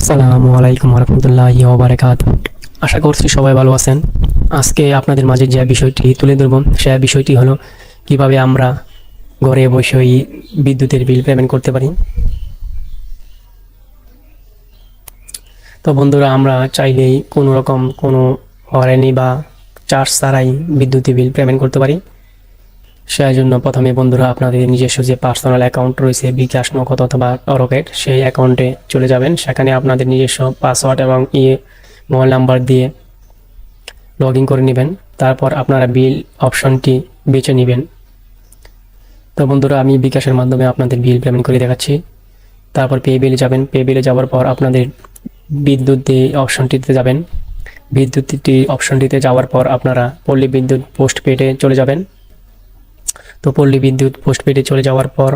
আসসালামু আলাইকুম রহমতুল্লাহি ওয়া বারাকাতুহু। আশা করছি সবাই ভালো আছেন। আজকে আপনাদের মাঝে যে বিষয়টি তুলে ধরব সে বিষয়টি হলো কিভাবে আমরা ঘরে বসেই বিদ্যুতের বিল পেমেন্ট করতে পারি। তো বন্ধুরা, আমরা চাইলেই কোনো রকম কোনো হয়রানি বা চার্জ ছাড়াই বিদ্যুতের বিল পেমেন্ট করতে পারি। সেই জন্য প্রথমে বন্ধুরা আপনাদের নিজস্ব যে পার্সোনাল অ্যাকাউন্ট রয়েছে বিকাশ, নগদ অথবা রকেট, সেই অ্যাকাউন্টে চলে যাবেন। সেখানে আপনাদের নিজস্ব পাসওয়ার্ড এবং মোবাইল নাম্বার দিয়ে লগ ইন করে নেবেন। তারপর আপনারা বিল অপশনটি বেছে নেবেন। তো বন্ধুরা, আমি বিকাশের মাধ্যমে আপনাদের বিল পেমেন্ট করে দেখাচ্ছি। তারপর পে বিলে যাবেন। পে বিলে যাওয়ার পর আপনাদের বিদ্যুৎ অপশনটিতে যাবেন। বিদ্যুৎ অপশনটিতে যাওয়ার পর আপনারা পল্লী বিদ্যুৎ পোস্টপেডে চলে যাবেন। তো পল্লী বিদ্যুৎ পোস্টপেডে চলে যাওয়ার পর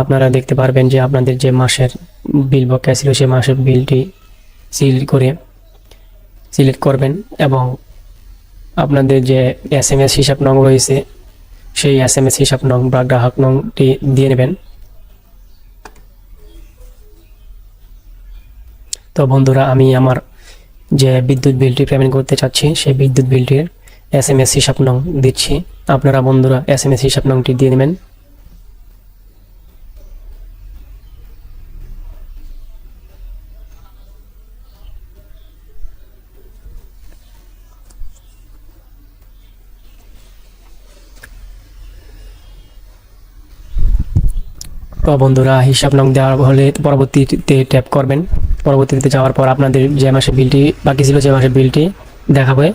আপনারা দেখতে পারবেন যে আপনাদের যে মাসের বিল বকেয়া ছিল সেই মাসের বিলটি সিলেক্ট করবেন এবং আপনাদের যে SMS হিসাব নং রয়েছে সেই SMS হিসাব নং বা গ্রাহক নংটি দিয়ে নেবেন। তো বন্ধুরা, আমি আমার যে বিদ্যুৎ বিলটি পেমেন্ট করতে চাচ্ছি সেই বিদ্যুৎ বিলটির SMS হিসাব নং দিচ্ছি। আপনারা বন্ধুরা SMS হিসাব নংটি দিয়ে নেবেন। তো বন্ধুরা, হিসাব নং দেওয়া হলে পরবর্তীতে ট্যাপ করবেন। পরবর্তীতে যাওয়ার পর আপনাদের যে মাসের বিলটি বাকি ছিল যে মাসের বিলটি দেখাবে।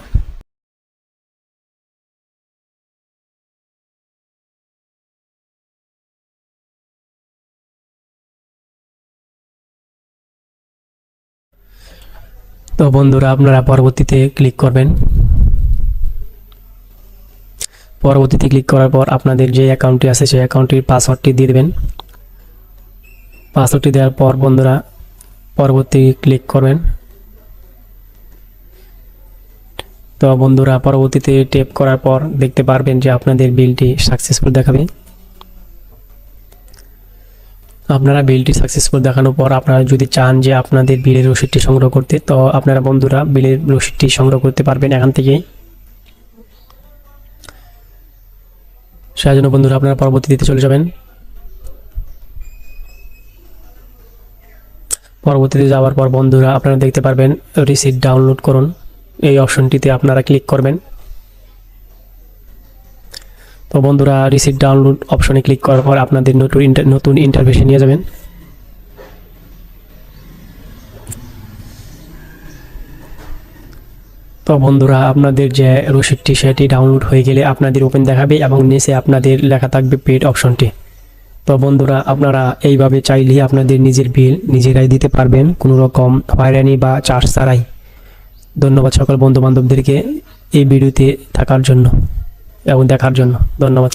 তো বন্ধুরা, আপনারা পরবর্তীতে ক্লিক করবেন। পরবর্তীতে ক্লিক করার পর আপনাদের যে অ্যাকাউন্টটি আছে সেই অ্যাকাউন্টটির পাসওয়ার্ডটি দিয়ে দেবেন। পাসওয়ার্ডটি দেওয়ার পর বন্ধুরা পরবর্তী ক্লিক করবেন। তো বন্ধুরা, পরবর্তীতে ট্যাপ করার পর দেখতে পারবেন যে আপনাদের বিলটি সাকসেসফুল দেখাবে। আপনারা বিলটি সাকসেসফুল দেখানোর পর আপনারা যদি চান যে আপনাদের বিলের রসিদটি সংগ্রহ করতে, তো আপনারা বন্ধুরা বিলের রসিদটি সংগ্রহ করতে পারবেন এখান থেকেই। সেই জন্য বন্ধুরা আপনারা পরবর্তীতে চলে যাবেন। পরবর্তীতে যাওয়ার পর বন্ধুরা আপনারা দেখতে পারবেন রিসিট ডাউনলোড করুন, এই অপশনটিতে আপনারা ক্লিক করবেন। তো বন্ধুরা, রিসিট ডাউনলোড অপশনে ক্লিক করার পর আপনাদের নতুন ইন্টারফেসে নিয়ে যাবেন। তো বন্ধুরা, আপনাদের যে রসিদটি সেটি ডাউনলোড হয়ে গেলে আপনাদের ওপেন দেখাবে এবং নিচে আপনাদের লেখা থাকবে পেড অপশনটি। তো বন্ধুরা, আপনারা এইভাবে চাইলেই আপনাদের নিজের বিল নিজেরাই দিতে পারবেন কোনো রকম হয়রানি বা চার্জ ছাড়াই। ধন্যবাদ সকল বন্ধু বান্ধবদেরকে এই ভিডিওতে থাকার জন্য এবং দেখার জন্য। ধন্যবাদ।